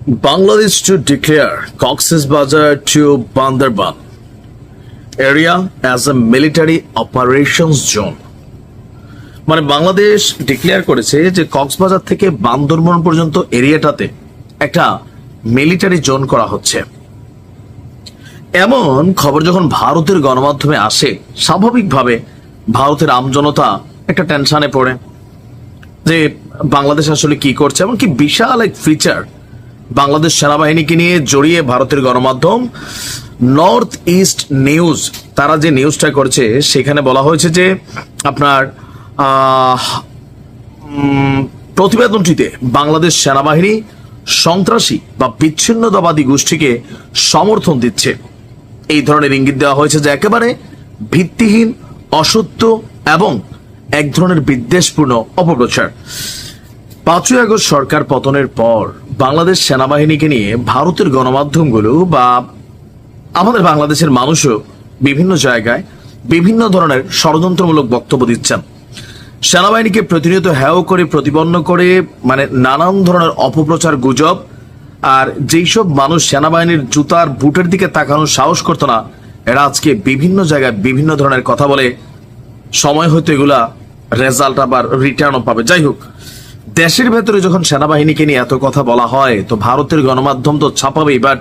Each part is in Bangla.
Bangladesh to declare Cox's Bazar to Bandarban area as a military operations zone. মানে বাংলাদেশ ডিক্লেয়ার করেছে যে কক্সবাজার থেকে বান্দরবান পর্যন্ত এরিয়াটাতে একটা মিলিটারি জোন করা হচ্ছে। এমন খবর যখন ভারতের গণমাধ্যমে আসে, স্বাভাবিকভাবে ভারতের আমজনতা একটা টেনশনে পড়ে যে বাংলাদেশ আসলে কি করছে। এমনকি বিশাল এক ফিচার বাংলাদেশ সেনাবাহিনীকে নিয়ে জড়িয়ে ভারতের গণমাধ্যম নর্থ ইস্ট নিউজ তারা যে নিউজটা করছে, সেখানে বলা হয়েছে যে আপনার প্রতিবেদনটিতে বাংলাদেশ সেনাবাহিনী সন্ত্রাসী বা বিচ্ছিন্নতাবাদী গোষ্ঠীকে সমর্থন দিচ্ছে। এই ধরনের ইঙ্গিত দেওয়া হয়েছে যে একেবারে ভিত্তিহীন, অসত্য এবং এক ধরনের বিদ্বেষপূর্ণ অপপ্রচার। 5ই আগস্ট সরকার পতনের পর বাংলাদেশ সেনাবাহিনীকে নিয়ে ভারতের গণমাধ্যমগুলো বা আমাদের বাংলাদেশের মানুষও বিভিন্ন জায়গায় বিভিন্ন ধরনের ষড়যন্ত্রমূলক বক্তব্য দিচ্ছেন। সেনাবাহিনীকে প্রতিনিয়ত হেয় করে, প্রতিপন্ন করে, মানে নানান ধরনের অপপ্রচার, গুজব। আর যেই সব মানুষ সেনাবাহিনীর জুতার বুটের দিকে তাকানোর সাহস করতো না, এরা আজকে বিভিন্ন জায়গায় বিভিন্ন ধরনের কথা বলে। সময় হয়তো এগুলা রেজাল্ট আবার রিটার্নও পাবে। যাই হোক, দেশের ভেতরে যখন সেনাবাহিনীকে নিয়ে এত কথা বলা হয়, তো ভারতের গণমাধ্যম তো ছাপাবেই। বাট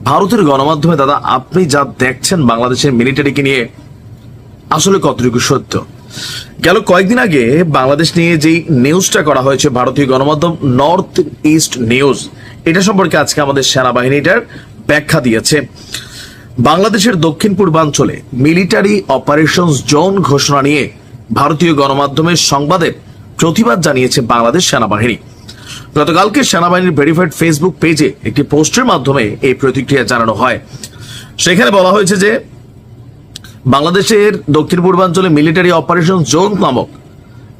ভারতের গণমাধ্যমে দাদা, আপনি যা দেখছেন বাংলাদেশের মিলিটারিকে নিয়ে, আসলে কতটুকু সত্য? গেল কয়েকদিন আগে বাংলাদেশ নিয়ে যেই নিউজটা করা হয়েছে ভারতীয় গণমাধ্যম নর্থ ইস্ট নিউজ, এটা সম্পর্কে আজকে আমাদের সেনাবাহিনীটার ব্যাখ্যা দিয়েছে। বাংলাদেশের দক্ষিণ পূর্বাঞ্চলে মিলিটারি অপারেশনস জোন ঘোষণা নিয়ে ভারতীয় গণমাধ্যমের সংবাদের প্রতিবাদ জানিয়েছে বাংলাদেশ সেনাবাহিনী। গতকালকে সেনাবাহিনীর ভেরিফাইড ফেসবুক পেজে একটি পোস্টের মাধ্যমে এই প্রতিক্রিয়া জানানো হয়। সেখানে বলা হয়েছে যে বাংলাদেশের দক্ষিণ পূর্বাঞ্চলে মিলিটারি অপারেশন জোন নামক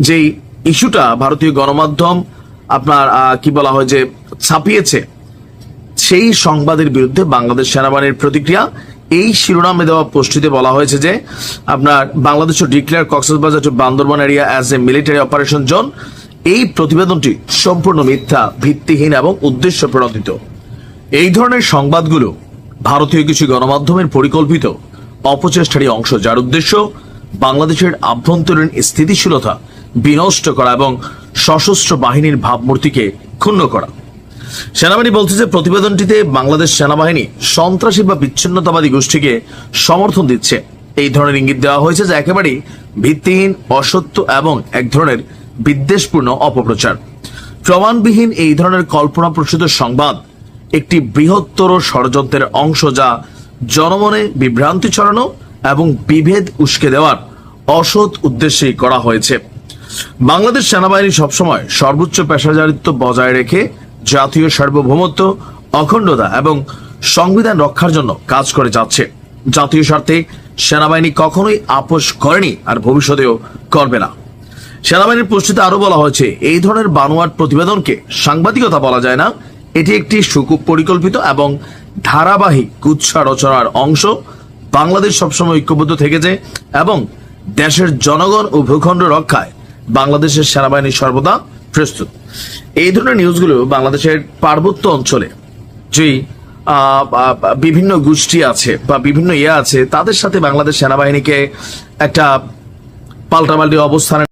যেই ইস্যুটা ভারতীয় গণমাধ্যম আপনার কি বলা হয় যে ছাপিয়েছে, সেই সংবাদের বিরুদ্ধে বাংলাদেশ সেনাবাহিনীর প্রতিক্রিয়া। এই শিরোনামে দেওয়া পোস্টটিতে বলা হয়েছে যে আপনার Bangladesh declare Cox's Bazar to Bandarban area as a military operation zone. এই প্রতিবেদনটি সম্পূর্ণ মিথ্যা, ভিত্তিহীন এবং উদ্দেশ্য প্রণোদিত। এই ধরনের সংবাদগুলো ভারতীয় কিছু গণমাধ্যমের পরিকল্পিত অপচেষ্টারই অংশ, যার উদ্দেশ্য বাংলাদেশের আভ্যন্তরীণ স্থিতিশীলতা বিনষ্ট করা এবং সশস্ত্র বাহিনীর ভাবমূর্তিকে ক্ষুণ্ণ করা। সেনাবাহিনী বলছে যে প্রতিবেদনটিতে বাংলাদেশ সেনাবাহিনী সন্ত্রাসী বা বিচ্ছিন্নতাবাদী গোষ্ঠীকে সমর্থন দিচ্ছে। এই ধরনের ইঙ্গিত দেওয়া হয়েছে যে একেবারেই ভিত্তিহীন, অসত্য এবং এক ধরনের বিদ্বেষপূর্ণ অপপ্রচার। প্রমাণবিহীন এই ধরনের কল্পনাপ্রসূত সংবাদ একটি বৃহত্তর ষড়যন্ত্রের অংশ, যা জনমনে বিভ্রান্তি ছড়ানো এবং বিভেদ উস্কে দেওয়ার অসৎ উদ্দেশ্যেই করা হয়েছে। বাংলাদেশ সেনাবাহিনী সবসময় সর্বোচ্চ পেশাদারিত্ব বজায় রেখে জাতীয় সার্বভৌমত্ব, অখণ্ডতা এবং সংবিধান রক্ষার জন্য কাজ করে যাচ্ছে। জাতীয় স্বার্থে সেনাবাহিনী কখনোই আপোষ করেনি আর ভবিষ্যতেও করবে না। সেনাবাহিনীর পোস্টে আরো বলা হয়েছে, এই ধরনের বানোয়াট প্রতিবেদনকে সাংবাদিকতা বলা যায় না। এটি একটি সুপরিকল্পিত এবং ধারাবাহিক কুৎসা রচনার অংশ। বাংলাদেশ সবসময় ঐক্যবদ্ধ থেকেছে এবং দেশের জনগণ ও ভূখণ্ড রক্ষায় বাংলাদেশের সেনাবাহিনী সর্বদা প্রস্তুত। এই ধরনের নিউজগুলো বাংলাদেশের পার্বত্য অঞ্চলে যেই বিভিন্ন গোষ্ঠী আছে বা বিভিন্ন আছে, তাদের সাথে বাংলাদেশ সেনাবাহিনীকে একটা পাল্টাপাল্টি অবস্থানে